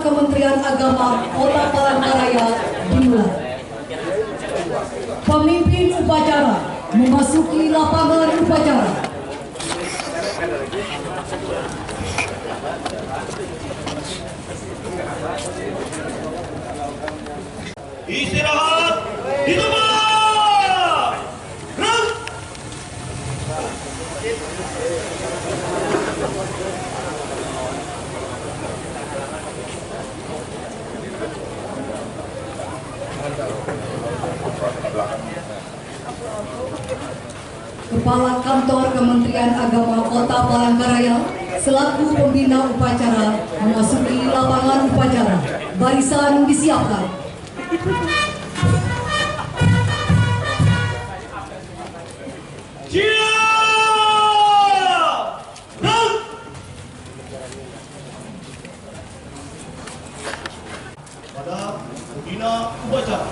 Kementerian Agama Kota Palangkaraya dimulai. Pemimpin upacara memasuki lapangan upacara. Istirahat di tempat. Kepala Kantor Kementerian Agama Kota Palangkaraya selaku pembina upacara memasuki lapangan upacara. Barisan disiapkan. Pada pembina upacara.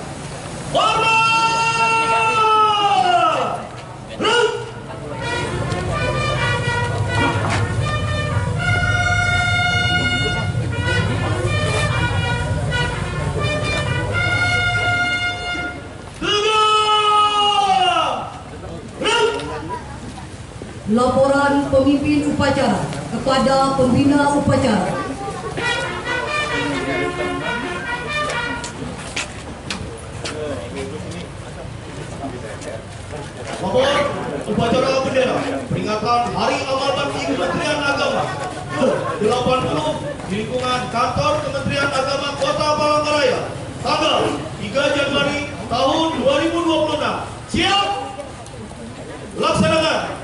Laporan pemimpin upacara kepada pembina upacara. Lapor upacara bendera peringatan Hari Amal Bakti Kementerian Agama ke-80 di lingkungan Kantor Kementerian Agama Kota Palangkaraya tanggal 3 Januari tahun 2026. Siap? Laksanakan.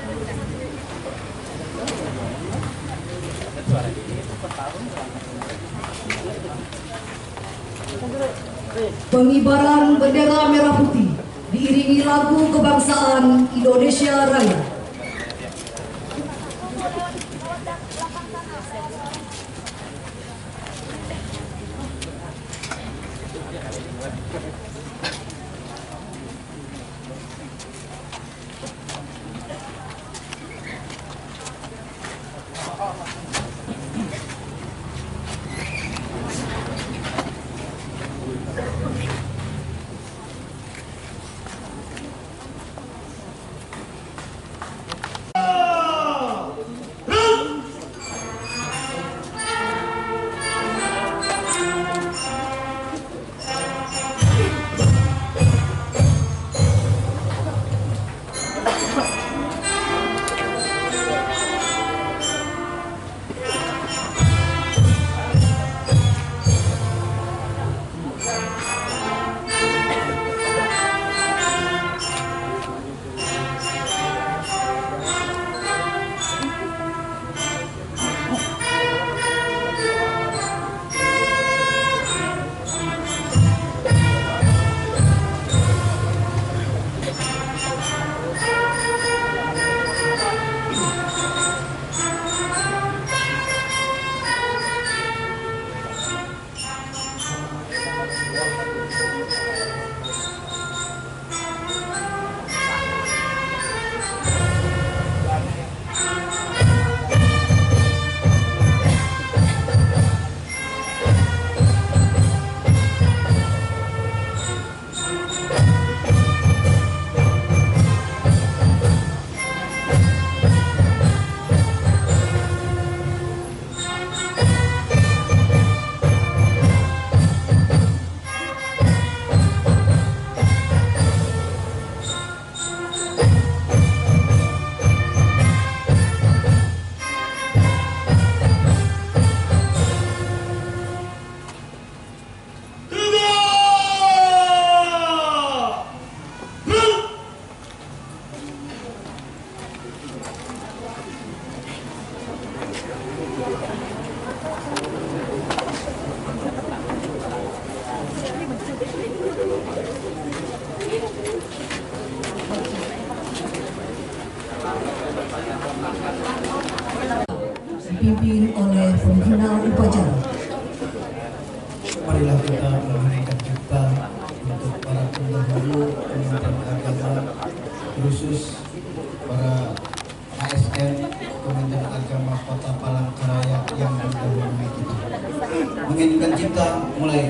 Pengibaran bendera merah putih diiringi lagu kebangsaan Indonesia Raya. Dipimpin oleh pembina upacara. Marilah kita memberikan kita untuk para pendahulu Kementerian Agama, khusus para ASN Kementerian Agama Kota Palangkaraya yang mendahului kita. menginginkan cipta mulai.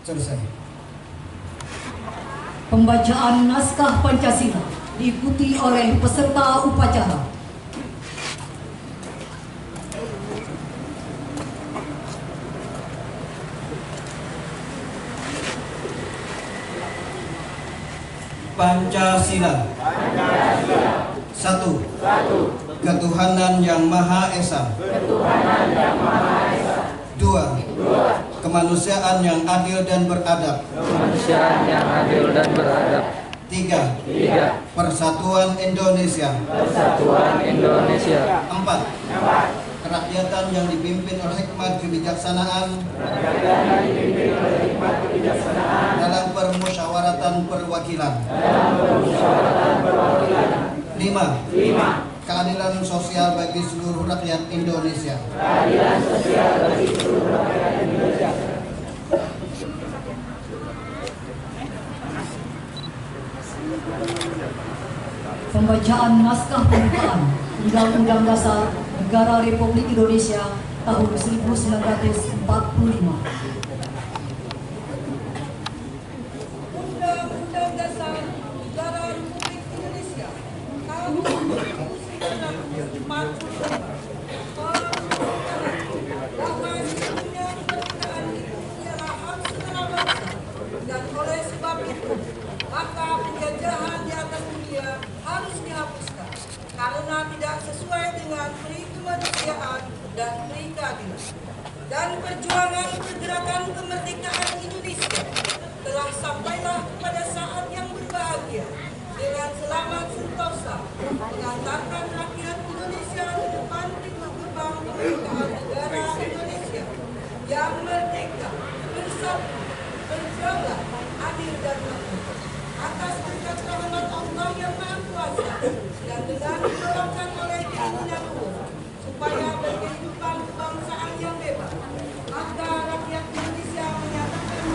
Selesai. Pembacaan naskah Pancasila diikuti oleh peserta upacara. Pancasila. Satu. Ketuhanan yang Maha Esa. Dua. Kemanusiaan yang adil dan beradab. Tiga. Persatuan Indonesia. Empat. Kerakyatan yang dipimpin oleh hikmat kebijaksanaan dalam permusyawaratan perwakilan. Lima. Keadilan sosial bagi seluruh rakyat Indonesia. Pembacaan naskah pembukaan Undang-Undang Dasar Negara Republik Indonesia tahun 1945. Undang-Undang Dasar Negara Republik Indonesia tahun 1945 bahwa sesungguhnya kemerdekaan itu ialah hak segala bangsa, dan oleh sebab itu maka penjajahan di atas dunia harus dihapuskan karena tidak sesuai dengan peri kemanusiaan dan peri keadilan. Dan perjuangan pergerakan kemerdekaan Indonesia telah sampailah pada saat yang berbahagia dengan selamat sentosa mengantarkan rakyat Indonesia ke depan pintu gerbang kemerdekaan negara Indonesia yang merdeka, bersatu, berdaulat, adil dan makmur atas berkat rahmat Allah yang Maha Kuasa dan dengan didorongkan oleh keinginan Allah supaya berkehidupan kebangsaan yang bebas. Maka rakyat Indonesia menyatakan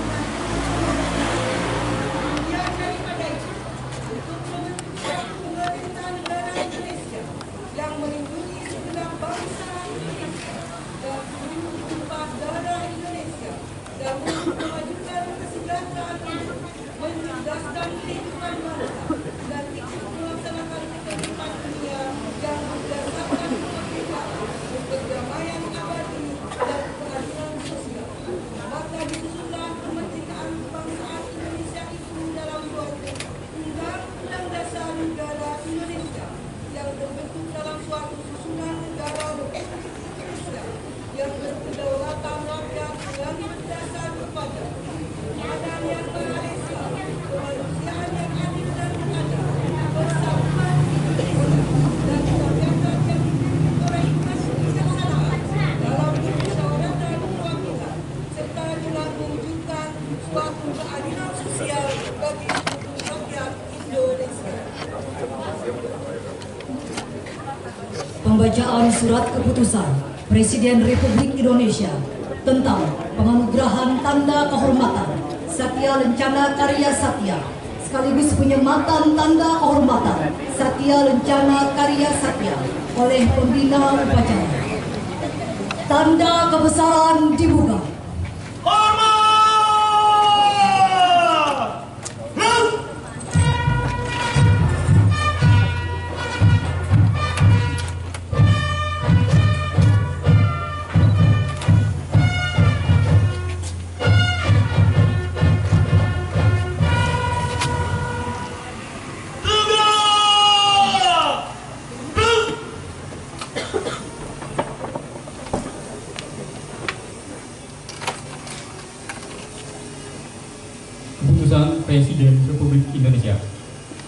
yang daripada itu untuk membentuk suatu pemerintah negara Indonesia yang melindungi segenap bangsa Indonesia dan seluruh tumpah darah Indonesia dan untuk memajukan kesejahteraan hidup, mencerdaskan kehidupan bangsa dan ikut melaksanakan kehidupan dunia yang berdasarkan kemerdekaan, perdamaian abadi dan keadilan sosial. Maka disusunlah kemerdekaan kebangsaan Indonesia itu dalam suatu Undang-Undang Dasar Negara Indonesia yang terbentuk dalam suatu susunan negara Republik Indonesia yang berkedaulatan rakyat yang berdasar kepada keadaan yang Maha Esa, kemanusiaan yang adil dan beradab, persatuan Indonesia, dan kerakyatan yang dipimpin oleh hikmat kebijaksanaan dalam permusyawaratan perwakilan, serta dengan mewujudkan suatu keadilan sosial bagi seluruh rakyat Indonesia. Pembacaan surat keputusan Presiden Republik Indonesia tentang penganugerahan tanda kehormatan Satya Lencana Karya Satya sekaligus penyematan tanda kehormatan Satya Lencana Karya Satya oleh pembina upacara. Tanda kebesaran dibuka. Hormat!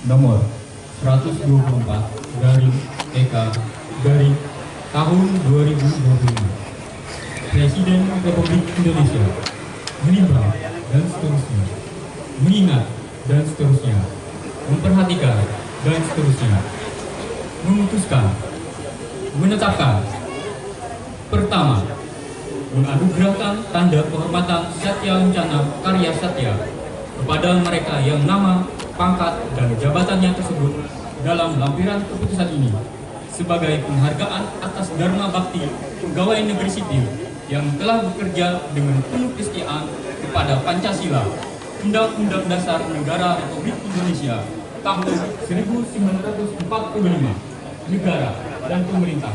nomor 124 garing TK garing tahun 2025. Presiden Republik Indonesia menimbang dan seterusnya, mengingat dan seterusnya, memperhatikan dan seterusnya, memutuskan, menetapkan. Pertama, menganugerahkan tanda kehormatan Satya Lencana Karya Satya kepada mereka yang nama, pangkat, dan jabatannya tersebut dalam lampiran keputusan ini sebagai penghargaan atas dharma bakti pegawai negeri sipil yang telah bekerja dengan penuh kesetiaan kepada Pancasila, Undang-Undang Dasar Negara Republik Indonesia tahun 1945, negara dan pemerintah,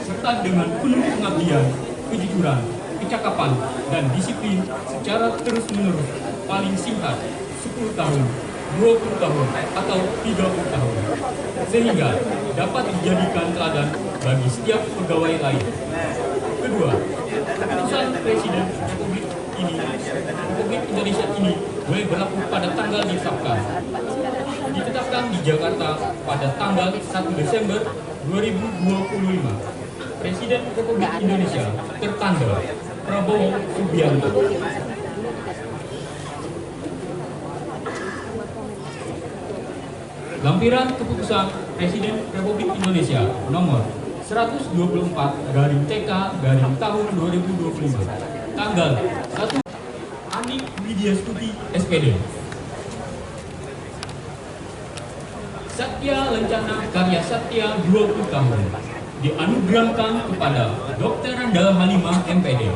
serta dengan penuh pengabdian, kejujuran, kecakapan, dan disiplin secara terus-menerus paling singkat 10 tahun, 20 tahun, atau 30 tahun, sehingga dapat dijadikan teladan bagi setiap pegawai lain. Kedua, keputusan Presiden Republik Indonesia ini mulai berlaku pada tanggal ditetapkan di Jakarta pada tanggal 1 Desember 2025. Presiden Republik Indonesia tertanda Prabowo Subianto. Lampiran keputusan Presiden Republik Indonesia nomor 124 garing TK garing tahun 2025 tanggal 1 Ani Widya Stuti SPD. Satya Lencana Karya Satya 20 tahun dianugerahkan kepada Dr. Randal Halimah MPD,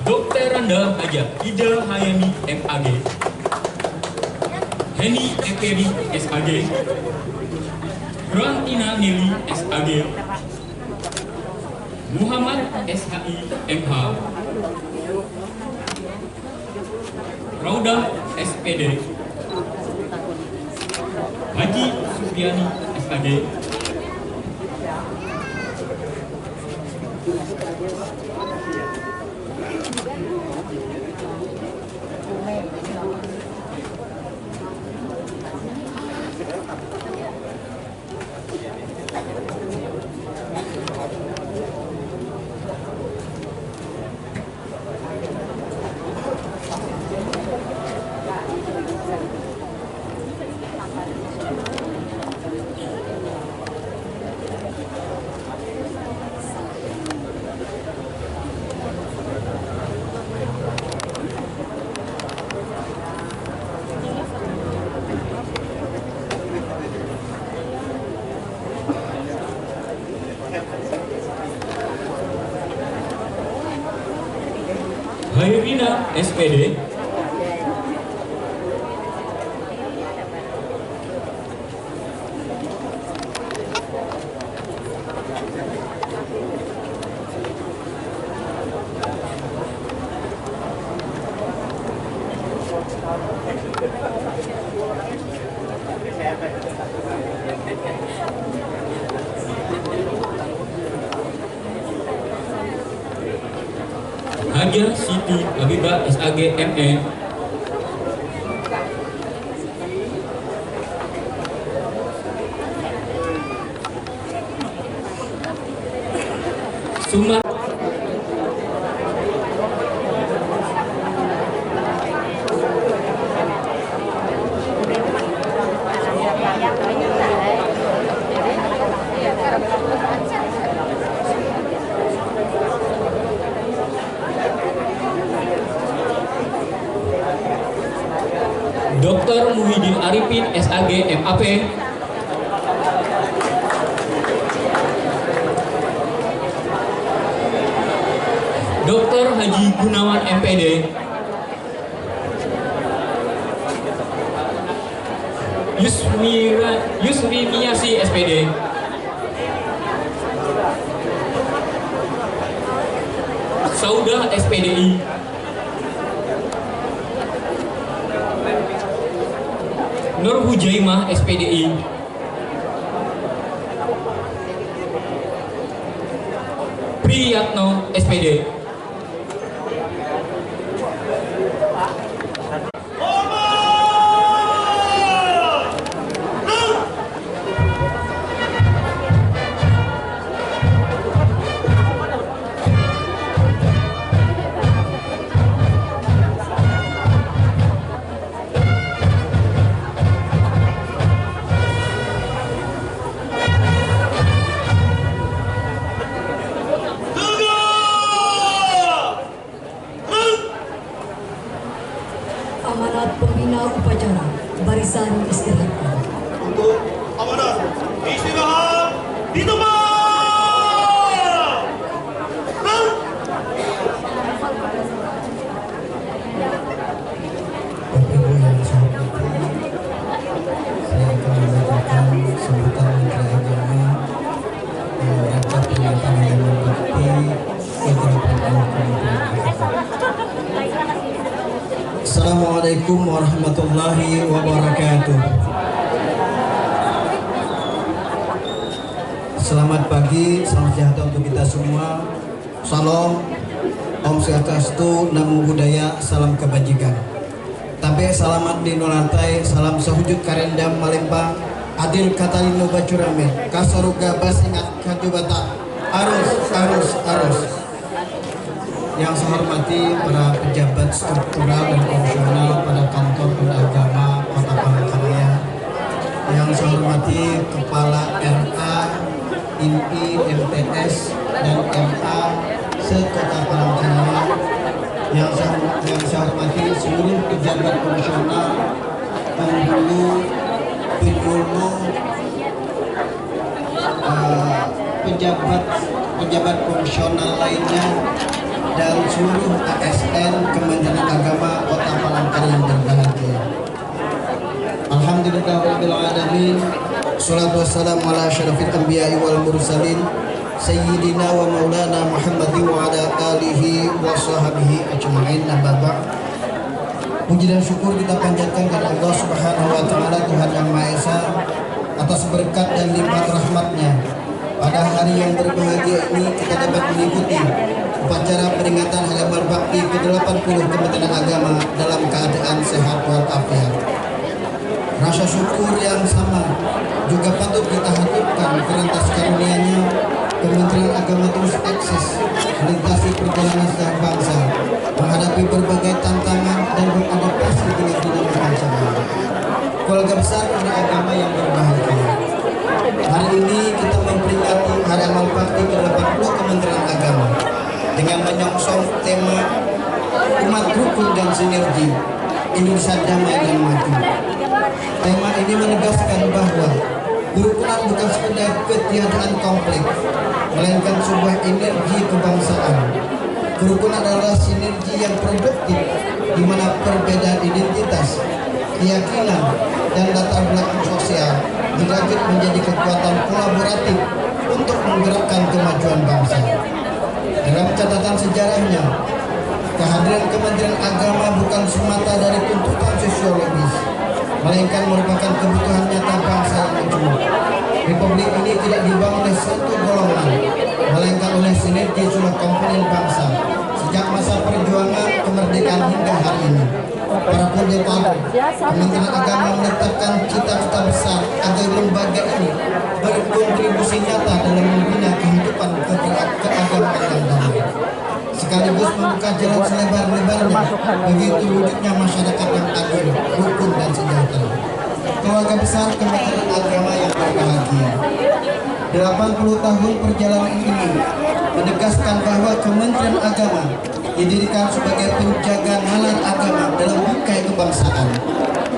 Dr. Randal Hajat Ida Hayani MAG, Heni Ekeri SAG, Grantina Nili SAG, Muhammad SHI MH, Raudah SPD, Haji Supriani SAG, Hairina SPD, Haja Siti Habibah SAG ME, Sumar Dr. Muhyiddin Arifin SAG MAP, Dr. Haji Gunawan MPD, Yusri Miyasi SPD, Saudah SPDI, Nur Hujaimah SPDI, Priyatno SPD, Assalamualaikum warahmatullahi wabarakatuh. Selamat pagi, salam sejahtera untuk kita semua. Salam, Om Swastiastu, Namo Buddhaya, salam kebajikan. Tabe salamat di nolantai, salam sahujud karendam malembang, adil katalino bacurame, kasaruga basingat kajubata, arus. Yang saya hormati para pejabat struktural dan komisional pada kantor agama Kota Palangkaraya. Yang saya hormati Kepala RA, IMI, MTS, dan MA se-Kota Palangkaraya. Yang saya hormati seluruh pejabat komisional, penghulu, pejabat komisional lainnya, dan seluruh ASN Kementerian Agama Kota Palangkaraya yang berbahagia. Alhamdulillahirabbil alamin. Shalatu wassalamu ala asyrafil anbiya'i wal mursalin sayyidina wa maulana Muhammadin wa ala alihi wa sahbihi ajma'in. Puji dan syukur kita panjatkan kepada Allah Subhanahu wa taala, Tuhan yang Maha Esa, atas berkat dan limpahan rahmatnya. Pada hari yang berbahagia ini kita dapat mengikuti upacara peringatan Hari Amal Bakti ke-80 Kementerian Agama dalam keadaan sehat walafiat. Rasa syukur yang sama juga patut kita haturkan karena atas karunia-Nya Kementerian Agama terus eksis melintasi perjalanan sejarah bangsa, menghadapi berbagai tantangan dan beradaptasi dengan dinamika bangsa. Keluarga besar Kementerian Agama yang berbahagia. Hari ini kita memperingati Hari Amal Bakti ke-80 Kementerian Agama dengan menyongsong tema Umat Rukun dan Sinergi, Indonesia Damai dan Maju. Tema ini menegaskan bahwa kerukunan bukan sekedar ketiadaan konflik, melainkan sebuah energi kebangsaan. Kerukunan adalah sinergi yang produktif, di mana perbedaan identitas, keyakinan, dan latar belakang sosial dirajut menjadi kekuatan kolaboratif untuk menggerakkan kemajuan bangsa. Dalam catatan sejarahnya, kehadiran Kementerian Agama bukan semata dari tuntutan sosiologis, melainkan merupakan kebutuhan nyata bangsa yang majemuk. Republik ini tidak dibangun oleh satu golongan, melainkan oleh sinergi seluruh komponen bangsa sejak masa perjuangan kemerdekaan hingga hari ini. Para pendeta, Kementerian Agama menetapkan cita-cita besar agar lembaga ini berkontribusi nyata dalam membina kehidupan keagamaan yang damai, sekaligus membuka jalan selebar-lebarnya bagi terwujudnya masyarakat yang adil, rukun, dan sejahtera. Keluarga besar Kementerian Agama yang berbahagia, 80 tahun perjalanan ini menegaskan bahwa Kementerian Agama didirikan sebagai penjaga nalar agama dalam bingkai kebangsaan.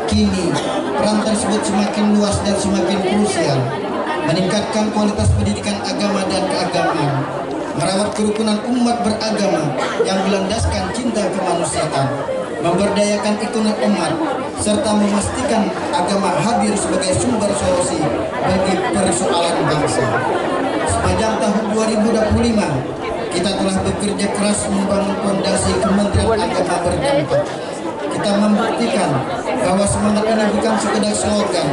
Kini, peran tersebut semakin luas dan semakin krusial, meningkatkan kualitas pendidikan agama dan keagamaan, merawat kerukunan umat beragama yang berlandaskan cinta kemanusiaan, memberdayakan ekonomi umat, serta memastikan agama hadir sebagai sumber solusi bagi persoalan bangsa. Sepanjang tahun 2025, kita telah bekerja keras membangun fondasi Kementerian Agama berdampak. Kita membuktikan bahwa semangat ini bukan sekedar slogan,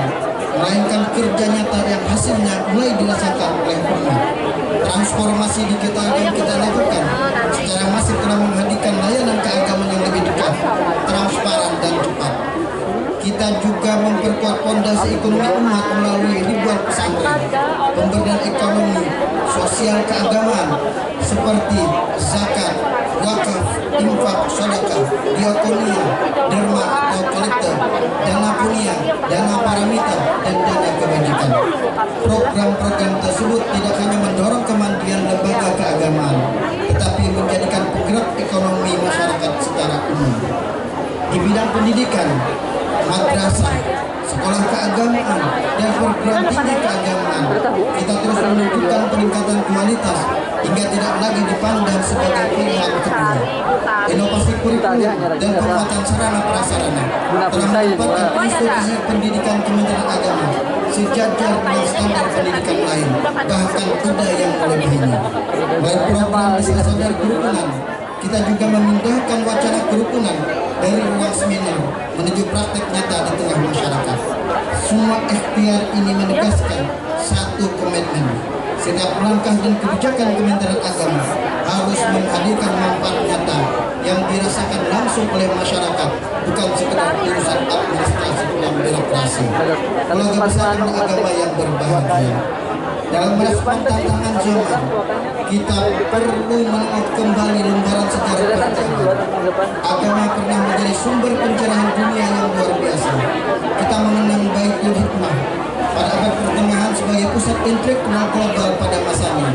melainkan kerja nyata yang hasilnya mulai dirasakan oleh umat. Transformasi digital yang kita lakukan secara masif telah menghadirkan layanan keagamaan yang lebih dekat, transparan, dan cepat. Kita juga memperkuat fondasi ekonomi umat melalui ribuan pesantren, pemberdayaan ekonomi, sosial keagamaan seperti zakat, wakaf, infak, sedekah, diakonia, derma atau kolektor, dana punia, dana paramita, dan dana kebajikan. Program-program tersebut tidak hanya mendorong kemandirian lembaga keagamaan, tetapi menjadikan penggerak ekonomi masyarakat secara umum. Di bidang pendidikan, madrasah, sekolah keagamaan, dan perguruan tinggi keagamaan, kita terus menunjukkan peningkatan kualitas hingga tidak lagi dipandang sebagai pilihan kedua. Inovasi kurikulum dan penguatan sarana prasarana telah menempatkan institusi pendidikan Kementerian Agama sejajar dengan standar pendidikan lain, bahkan ada yang melebihinya. Melalui program desa sadar kerukunan, kita juga memindahkan wacana kerukunan dari ruang seminar menuju praktek nyata di tengah masyarakat. Semua ikhtiar ini menegaskan satu komitmen. Setiap langkah dan kebijakan Kementerian Agama harus menghadirkan manfaat nyata yang dirasakan langsung oleh masyarakat, bukan sekedar urusan administrasi dan birokrasi. Keluarga besar dan agama yang berbahagia, dalam merespon tantangan zaman, kita perlu menengok kembali lembaran sejarah peradaban. Agama pernah menjadi sumber pencerahan dunia yang luar biasa. Kita mengenang Baitul Hikmah pada abad pertengahan sebagai pusat intelektual global pada masanya.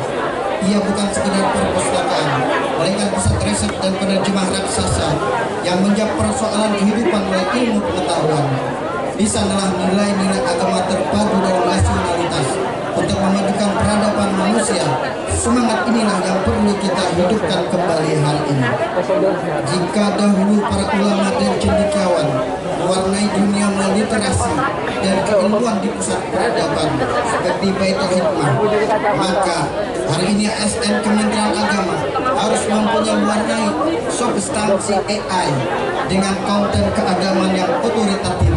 Ia bukan sekedar perpustakaan, melainkan pusat riset dan penerjemah raksasa yang menjawab persoalan kehidupan oleh ilmu pengetahuan. Di sanalah nilai-nilai agama terpadu dalam rasionalitas untuk memajukan peradaban manusia. Semangat inilah yang perlu kita hidupkan kembali hari ini. Jika dahulu para ulama dan cendekiawan mewarnai dunia melalui literasi dan keilmuan di pusat peradaban seperti Baitul Hikmah, maka hari ini ASN Kementerian Agama harus mempunyai mewarnai substansi AI dengan konten keagamaan yang otoritatif,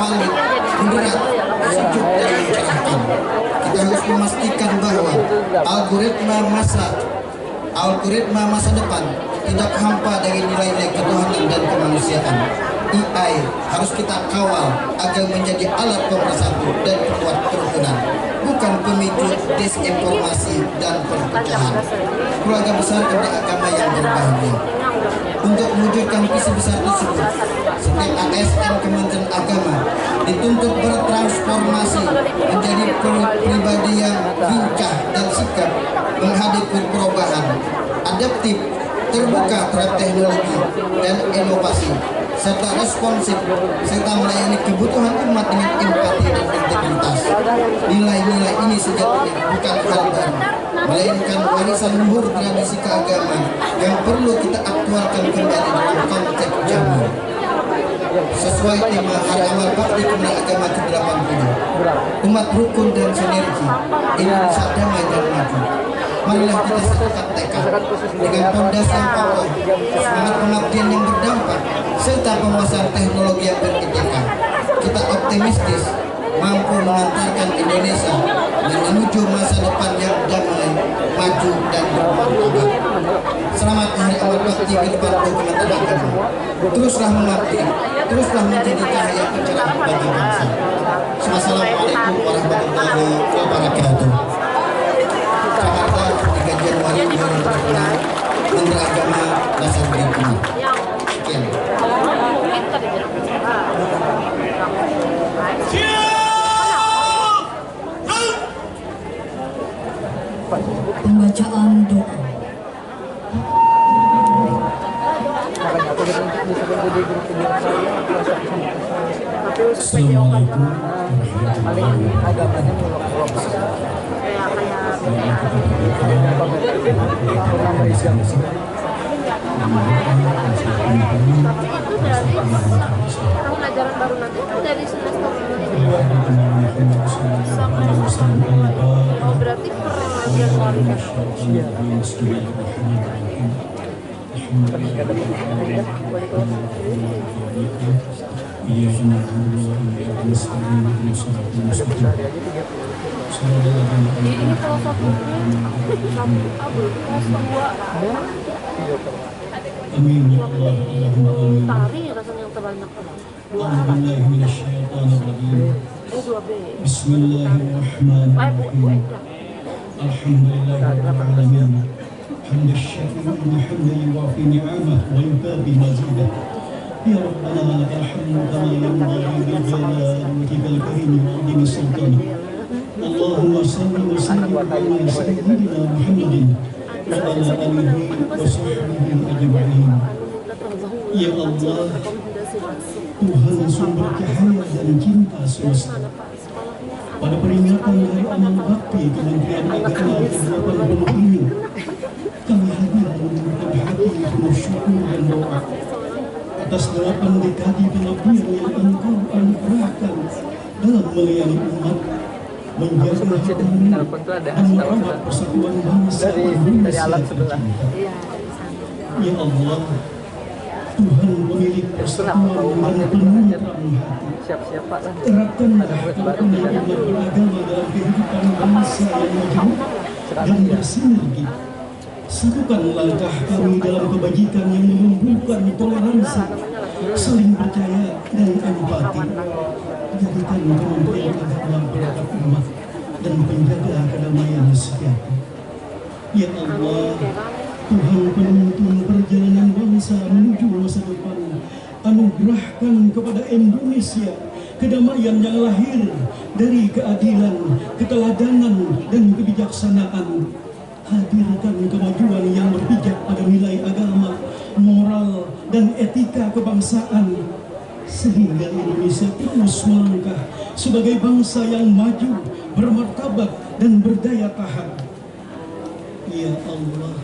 valid, moderat, sejuk dan mencerahkan. Kita harus memastikan bahwa algoritma masa depan tidak hampa dari nilai-nilai ketuhanan dan kemanusiaan. AI harus kita kawal agar menjadi alat pemersatu dan penguat kerukunan, bukan pemicu desinformasi dan perpecahan. Keluarga besar dan agama yang berbahagia, untuk mewujudkan visi besar tersebut, setiap ASN Kementerian Agama dituntut bertransformasi menjadi pribadi yang lincah dan sikap menghadapi perubahan, adaptif, terbuka terhadap teknologi dan inovasi, serta responsif, serta melayani kebutuhan umat dengan empati dan integritas. Nilai-nilai ini sejatinya bukan hal baru, melainkan warisan luhur tradisi keagamaan yang perlu kita aktualkan kembali dalam konteks zaman. Sesuai tema Hari Amal Bakti Kementerian Agama ke-80, umat rukun dan sinergi, Indonesia damai dan maju. Marilah kita satukan tekad dengan pondasi yang kokoh, semangat pengabdian yang berdampak, serta penguasaan teknologi yang beretika. Kita optimistis mampu mengantarkan Indonesia menuju masa depan yang damai, maju dan bermartabat. Selamat Hari Amal Bakti ke-80 Kementerian Agama. Teruslah mengabdi, teruslah menjadi cahaya pencerahan bagi bangsa. Wassalamualaikum warahmatullahi wabarakatuh. Jakarta, 3 Januari 2020, Menteri Agama Dasar Berikutnya. Sekian. Pembacaan doa. Assalamualaikum warahmatullahi tahun ajaran baru nanti itu dari semester berarti per Januari kan? Ini kalau satu abu kelas 2 Amin ya Allah, Allahumma amin. tari rasanya yang terbanyak 2 A'udzubillahi minasyaitonir rajim. 2B Bismillahirrahmanirrahim. Alhamdulillahirabbil alamin. Hamdan syakirin hamdan yuwafi ni'amah wa yukafi mazidah. Ya Rabbana lakal hamdu kama yanbaghi li jalali wajhikal karim wa 'azimi sultanik. Allahumma salli wa sallim ala sayyidina Muhammadin wa ala alihi wa sahbihi ajma'in. Ya Allah, Tuhan sumber cahaya dan cinta semesta, pada peringatan Hari Amal Bakti Kementerian Agama ke-80 ini, kami hadir mengumpulkan hati penuh syukur dan doa atas 8 dekade pengabdian yang Engkau anugerahkan dalam melayani umat, menjaga hati dan merawat persatuan bangsa Indonesia tercinta. Ya Allah, Tuhan pemilik persatuan dan penentram hati. Siap-siap Pak lah. Terapkanlah Ada buat baru kerukunan tidak? umat beragama dalam kehidupan bangsa yang majemuk dan bersinergi. Satukan langkah kami dalam kebajikan yang menumbuhkan toleransi, saling percaya dan empati. Jadikan Kementerian Agama perangkat umat dan penjaga kedamaian sejati. Ya Allah, Tuhan penuntun perjalanan bangsa menuju masa depan, anugerahkan kepada Indonesia kedamaian yang lahir dari keadilan, keteladanan, dan kebijaksanaan. Hadirkan kemajuan yang berpijak pada nilai agama, moral, dan etika kebangsaan, sehingga Indonesia terus melangkah sebagai bangsa yang maju, bermartabat, dan berdaya tahan. Ya Allah,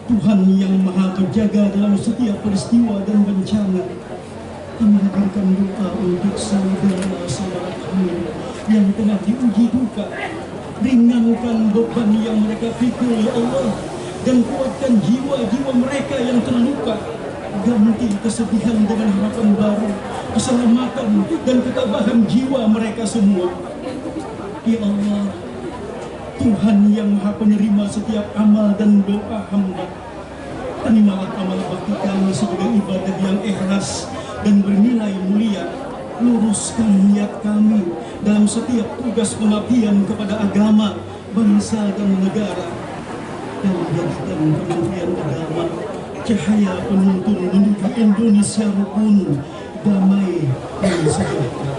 Tuhan yang maha penjaga dalam setiap peristiwa dan bencana, kami hadirkan doa untuk saudara-saudara kami yang tengah diuji duka. Ringankan beban yang mereka pikul, ya Allah, dan kuatkan jiwa-jiwa mereka yang terluka. Ganti kesedihan dengan harapan baru, keselamatan dan ketabahan jiwa mereka semua. Ya Allah, Tuhan yang maha penerima setiap amal dan doa hamba, terimalah amal bakti kami sebagai ibadah yang ikhlas dan bernilai mulia. Luruskan niat kami dalam setiap tugas pengabdian kepada agama, bangsa, dan negara, dan jadikan Kementerian Agama cahaya penuntun menuju Indonesia rukun, damai, dan sejahtera.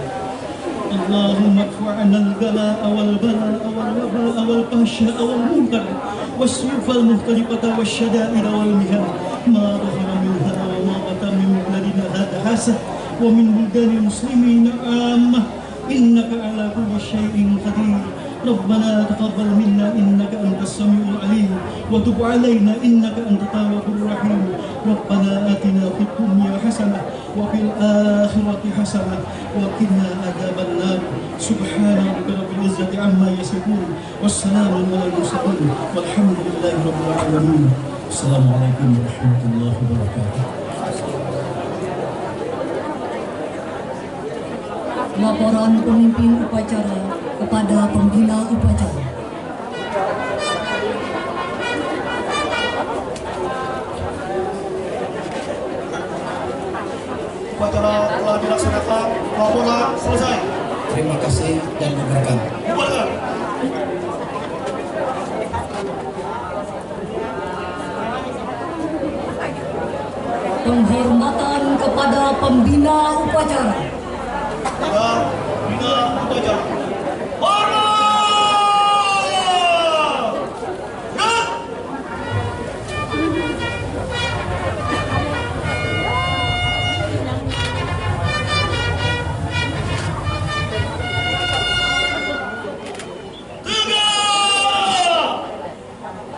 Allahumma adfa'na al-bala'a wal-bala'a wal-waba'a wal-fahsya'a wal-munkar was-suyufal mukhtalifata wasyada'ira wal-mihan ma dhahara minha wa ma batan min baladina hadha hasah wa min buldani muslimina ammah innaka ala kulli syai'in qadir. Rabbana taqabbal minna innaka antas samiul alim wa tub alaina innaka antat tawwabur rahim. Rabbana atina fid dunya hasanah wa fil akhirati hasanah wa qina adzabannar. Subhana rabbika rabbil izzati amma yasifun wassalamun alal mursalin walhamdulillahi rabbil alamin. Assalamualaikum warahmatullahi wabarakatuh. Laporan pemimpin upacara kepada pembina upacara. Upacara telah dilaksanakan, laporan selesai. Terima kasih dan diberkati. Bubarkan. Penghormatan kepada pembina upacara. Dan bina upacara. Hormat! Gerak!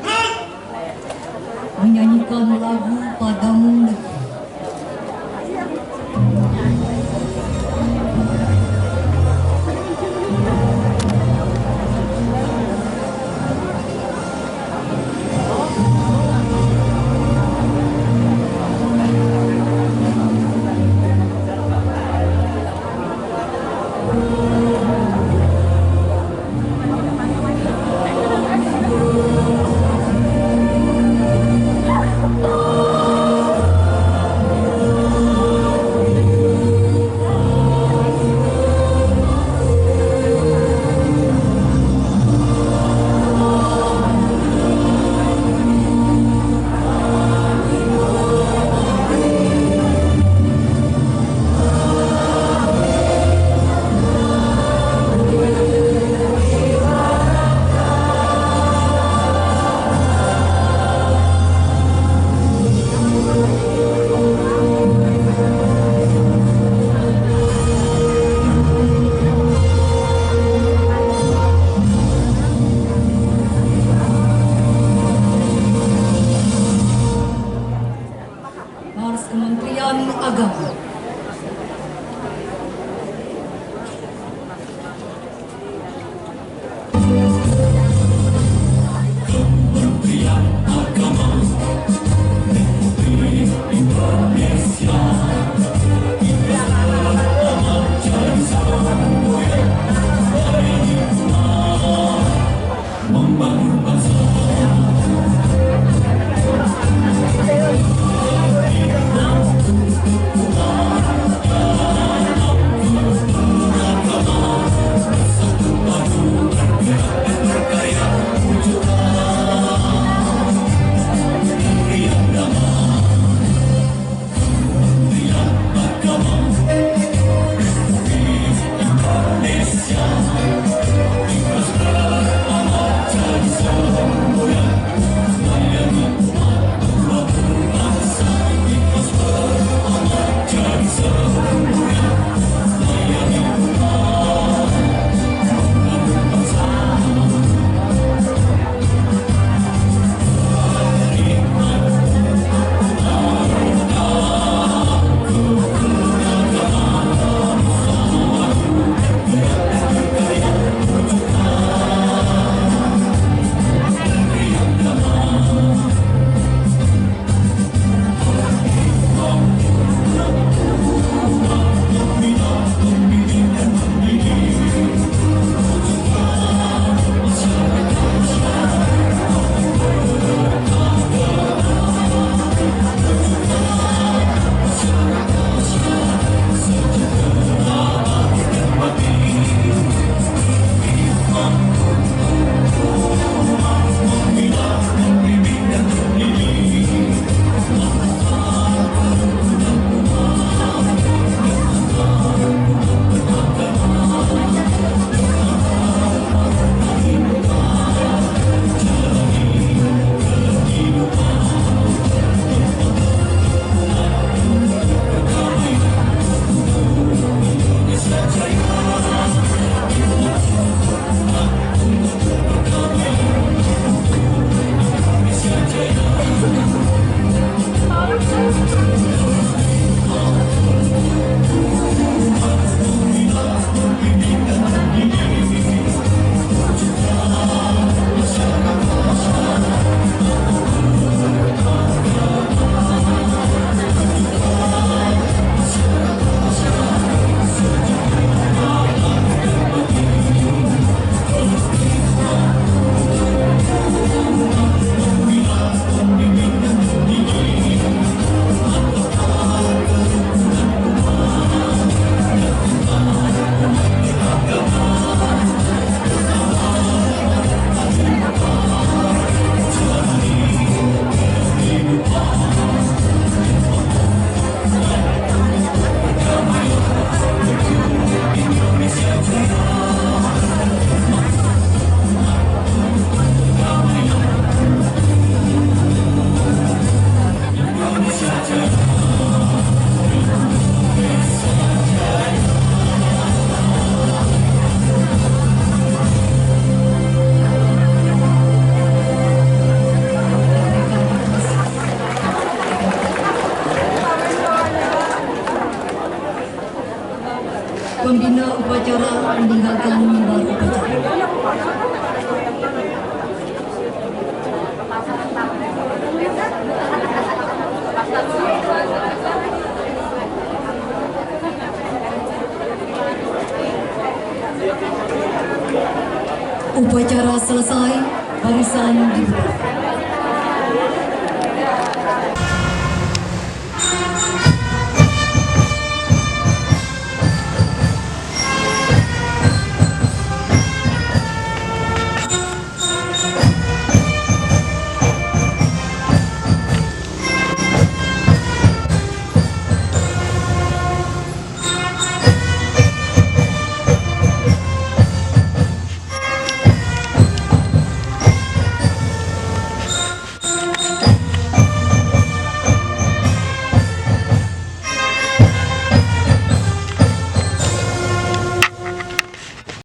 Tegak! Gerak! Menyanyikan lagu Padamu Negeri. Upacara selesai, barisan dibuka.